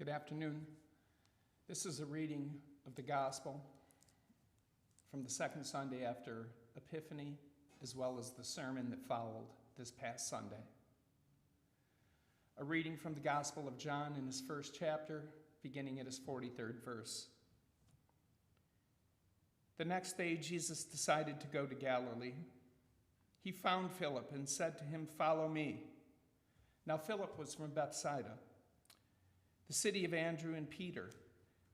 Good afternoon. This is a reading of the Gospel from the second Sunday after Epiphany, as well as the sermon that followed this past Sunday. A reading from the Gospel of John in his first chapter, beginning at his 43rd verse. The next day, Jesus decided to go to Galilee. He found Philip and said to him, "Follow me." Now Philip was from Bethsaida, the city of Andrew and Peter.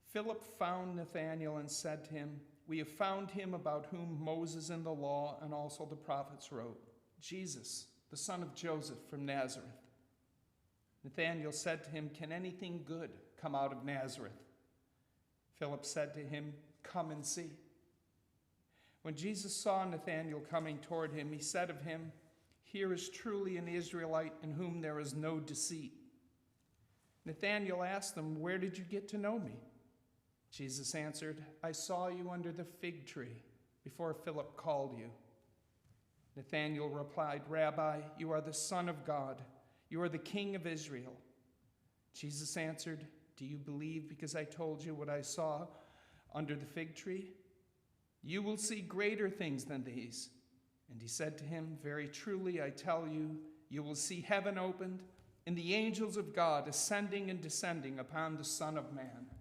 Philip found Nathanael and said to him, "We have found him about whom Moses in the law and also the prophets wrote, Jesus, the son of Joseph from Nazareth." Nathanael said to him, "Can anything good come out of Nazareth?" Philip said to him, "Come and see." When Jesus saw Nathanael coming toward him, he said of him, "Here is truly an Israelite in whom there is no deceit." Nathanael asked him, "Where did you get to know me?" Jesus answered, "I saw you under the fig tree before Philip called you." Nathanael replied, "Rabbi, you are the Son of God. You are the King of Israel." Jesus answered, "Do you believe because I told you what I saw under the fig tree? You will see greater things than these." And he said to him, "Very truly I tell you, you will see heaven opened and the angels of God ascending and descending upon the Son of Man."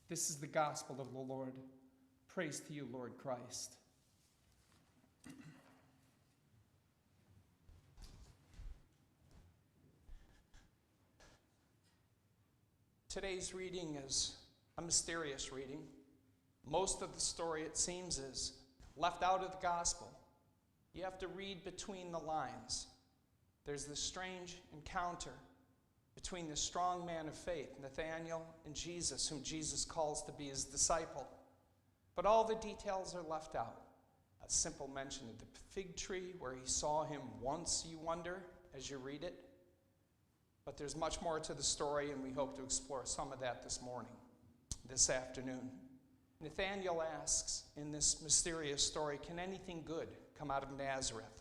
This is the gospel of the Lord. Praise to you, Lord Christ. Today's reading is a mysterious reading. Most of the story, it seems, is left out of the gospel. You have to read between the lines. There's this strange encounter between the strong man of faith, Nathanael, and Jesus, whom Jesus calls to be his disciple. But all the details are left out. A simple mention of the fig tree, where he saw him once, you wonder, as you read it. But there's much more to the story, and we hope to explore some of that this afternoon. Nathanael asks in this mysterious story, can anything good come out of Nazareth?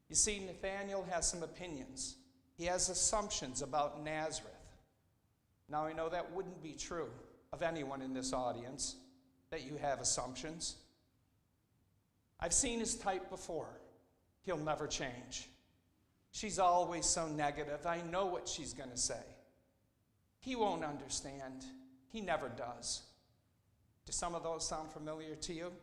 You see, Nathanael has some opinions. He has assumptions about Nazareth. Now, I know that wouldn't be true of anyone in this audience, that you have assumptions. I've seen his type before. He'll never change. She's always so negative. I know what she's going to say. He won't understand. He never does. Do some of those sound familiar to you?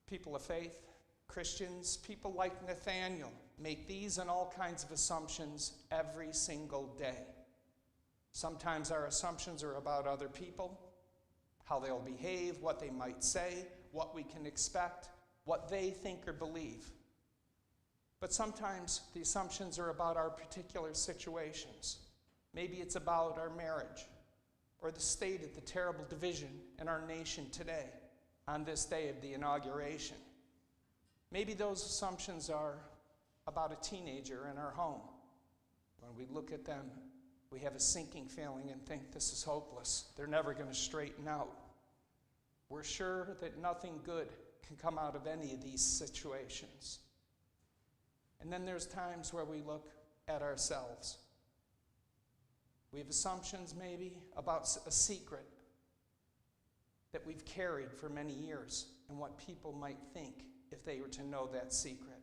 People of faith, Christians, people like Nathanael make these and all kinds of assumptions every single day. Sometimes our assumptions are about other people, how they'll behave, what they might say, what we can expect, what they think or believe. But sometimes the assumptions are about our particular situations. Maybe it's about our marriage, or the state of the terrible division in our nation today, on this day of the inauguration. Maybe those assumptions are about a teenager in our home. When we look at them, we have a sinking feeling and think this is hopeless. They're never going to straighten out. We're sure that nothing good can come out of any of these situations. And then there's times where we look at ourselves. We have assumptions maybe about a secret that we've carried for many years and what people might think if they were to know that secret.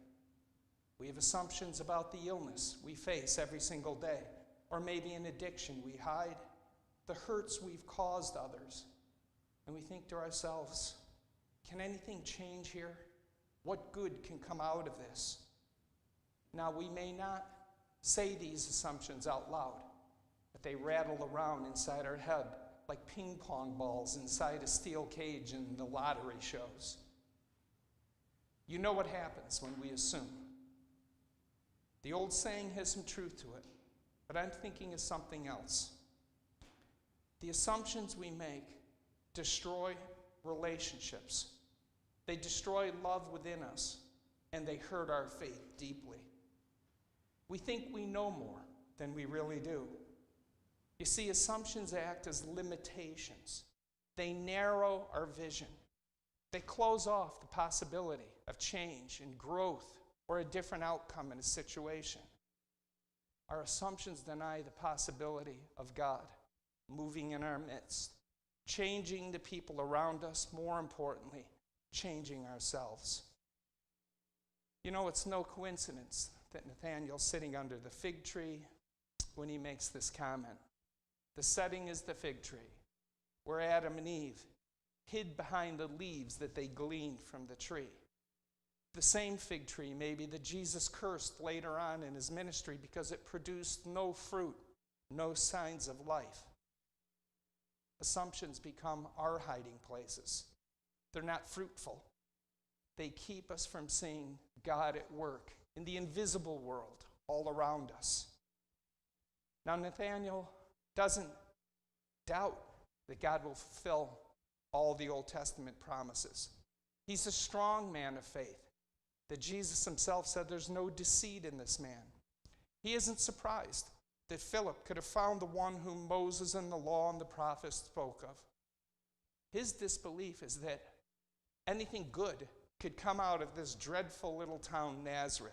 We have assumptions about the illness we face every single day, or maybe an addiction we hide, the hurts we've caused others. And we think to ourselves, can anything change here? What good can come out of this? Now, we may not say these assumptions out loud, but they rattle around inside our head like ping pong balls inside a steel cage in the lottery shows. You know what happens when we assume. The old saying has some truth to it, but I'm thinking of something else. The assumptions we make destroy relationships. They destroy love within us, and they hurt our faith deeply. We think we know more than we really do. You see, assumptions act as limitations. They narrow our vision. They close off the possibility of change and growth or a different outcome in a situation. Our assumptions deny the possibility of God moving in our midst, changing the people around us, more importantly, changing ourselves. You know, it's no coincidence that Nathanael's sitting under the fig tree when he makes this comment. The setting is the fig tree, where Adam and Eve hid behind the leaves that they gleaned from the tree. The same fig tree, maybe, that Jesus cursed later on in his ministry because it produced no fruit, no signs of life. Assumptions become our hiding places. They're not fruitful. They keep us from seeing God at work in the invisible world all around us. Now, Nathanael doesn't doubt that God will fulfill all the Old Testament promises. He's a strong man of faith, that Jesus himself said there's no deceit in this man. He isn't surprised that Philip could have found the one whom Moses and the law and the prophets spoke of. His disbelief is that anything good could come out of this dreadful little town, Nazareth.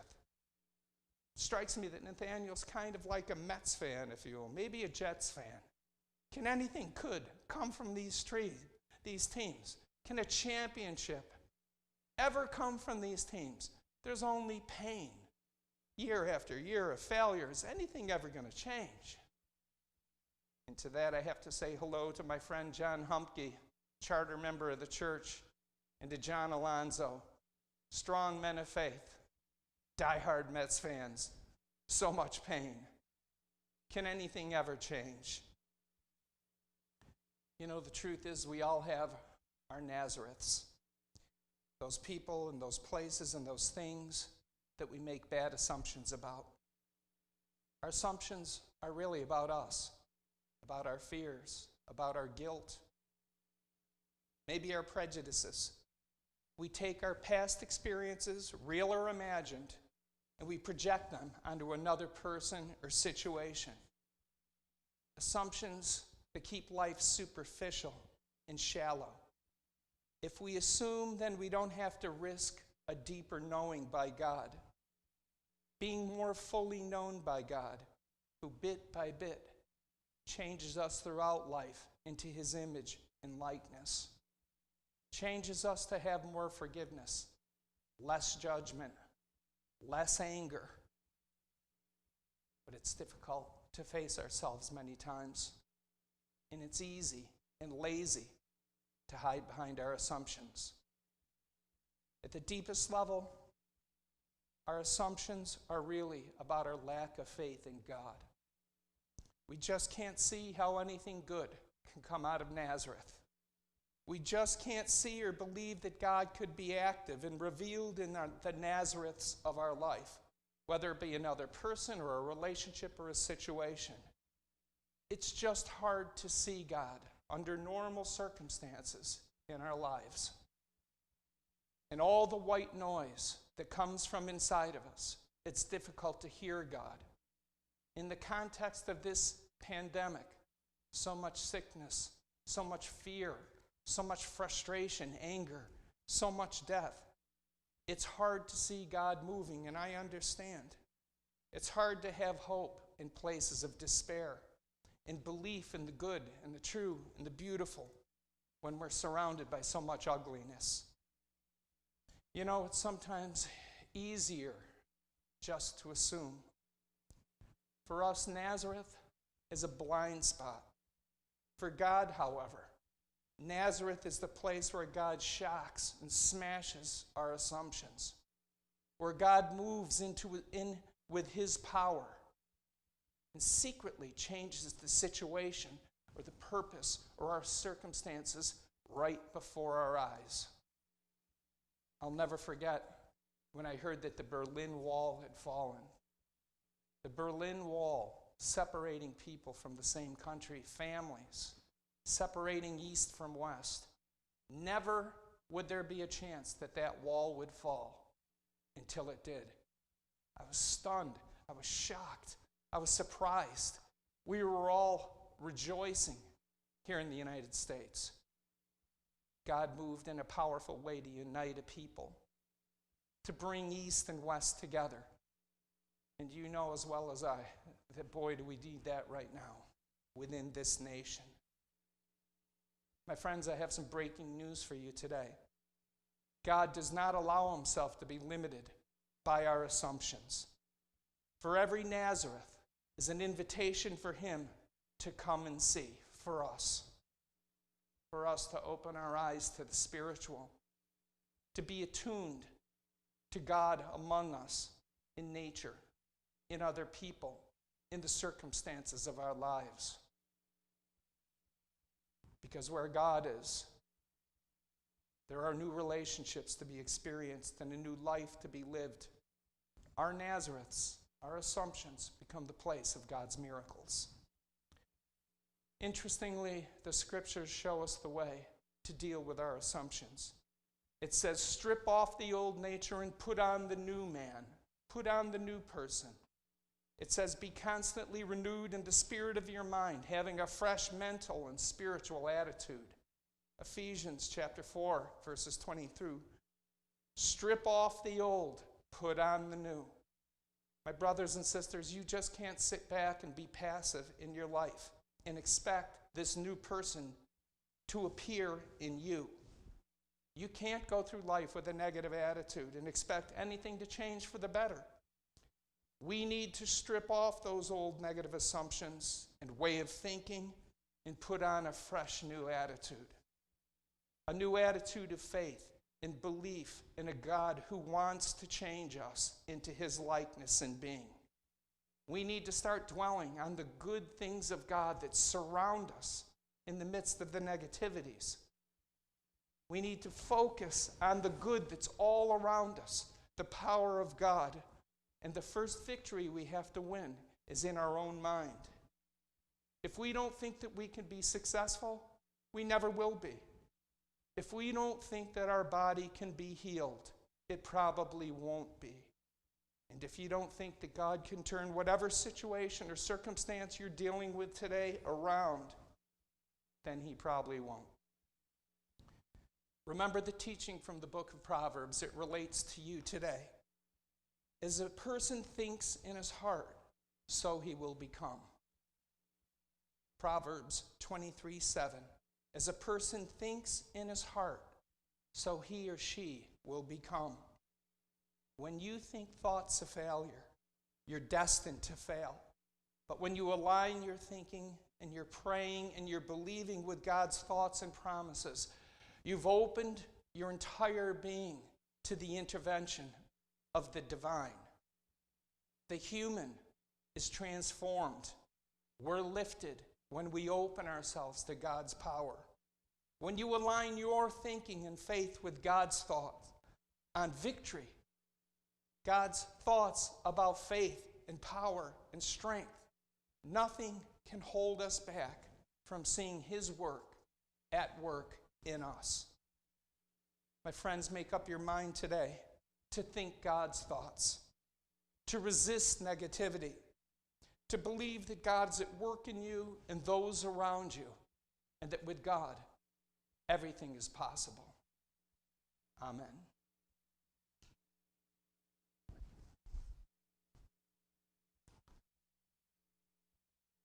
It strikes me that Nathanael's kind of like a Mets fan, if you will, maybe a Jets fan. Can anything good come from these teams? Can a championship ever come from these teams? There's only pain. Year after year of failure. Is anything ever going to change? And to that I have to say hello to my friend John Humke, charter member of the church, and to John Alonzo, strong men of faith, diehard Mets fans, so much pain. Can anything ever change? You know, the truth is we all have our Nazareths, those people and those places and those things that we make bad assumptions about. Our assumptions are really about us, about our fears, about our guilt, maybe our prejudices. We take our past experiences, real or imagined, and we project them onto another person or situation. Assumptions that keep life superficial and shallow. If we assume, then we don't have to risk a deeper knowing by God, being more fully known by God, who bit by bit changes us throughout life into his image and likeness, changes us to have more forgiveness, less judgment, less anger. But it's difficult to face ourselves many times, and it's easy and lazy to hide behind our assumptions. At the deepest level, our assumptions are really about our lack of faith in God. We just can't see how anything good can come out of Nazareth. We just can't see or believe that God could be active and revealed in the Nazareths of our life, whether it be another person or a relationship or a situation. It's just hard to see God under normal circumstances in our lives. And all the white noise that comes from inside of us, it's difficult to hear God. In the context of this pandemic, so much sickness, so much fear, so much frustration, anger, so much death. It's hard to see God moving, and I understand. It's hard to have hope in places of despair, and belief in the good and the true and the beautiful when we're surrounded by so much ugliness. You know, it's sometimes easier just to assume. For us, Nazareth is a blind spot. For God, however, Nazareth is the place where God shocks and smashes our assumptions, where God moves in with his power and secretly changes the situation or the purpose or our circumstances right before our eyes. I'll never forget when I heard that the Berlin Wall had fallen. The Berlin Wall, separating people from the same country, families, separating East from West. Never would there be a chance that that wall would fall until it did. I was stunned. I was shocked. I was surprised. We were all rejoicing here in the United States. God moved in a powerful way to unite a people, to bring East and West together. And you know as well as I that, boy, do we need that right now within this nation. My friends, I have some breaking news for you today. God does not allow himself to be limited by our assumptions. For every Nazareth is an invitation for him to come and see, for us to open our eyes to the spiritual, to be attuned to God among us in nature, in other people, in the circumstances of our lives. Because where God is, there are new relationships to be experienced and a new life to be lived. Our Nazareths, our assumptions, become the place of God's miracles. Interestingly, the scriptures show us the way to deal with our assumptions. It says, strip off the old nature and put on the new man. Put on the new person. It says, be constantly renewed in the spirit of your mind, having a fresh mental and spiritual attitude. Ephesians chapter 4, verses 20 through. Strip off the old, put on the new. My brothers and sisters, you just can't sit back and be passive in your life and expect this new person to appear in you. You can't go through life with a negative attitude and expect anything to change for the better. We need to strip off those old negative assumptions and way of thinking and put on a fresh new attitude. A new attitude of faith and belief in a God who wants to change us into his likeness and being. We need to start dwelling on the good things of God that surround us in the midst of the negativities. We need to focus on the good that's all around us, the power of God. And the first victory we have to win is in our own mind. If we don't think that we can be successful, we never will be. If we don't think that our body can be healed, it probably won't be. And if you don't think that God can turn whatever situation or circumstance you're dealing with today around, then he probably won't. Remember the teaching from the book of Proverbs. It relates to you today. As a person thinks in his heart, so he will become. Proverbs 23:7. As a person thinks in his heart, so he or she will become. When you think thoughts of failure, you're destined to fail. But when you align your thinking and your praying and your believing with God's thoughts and promises, you've opened your entire being to the intervention of the divine. The human is transformed. We're lifted when we open ourselves to God's power. When you align your thinking and faith with God's thoughts on victory, God's thoughts about faith and power and strength, nothing can hold us back from seeing his work at work in us. My friends, make up your mind today to think God's thoughts, to resist negativity, to believe that God's at work in you and those around you, and that with God, everything is possible. Amen.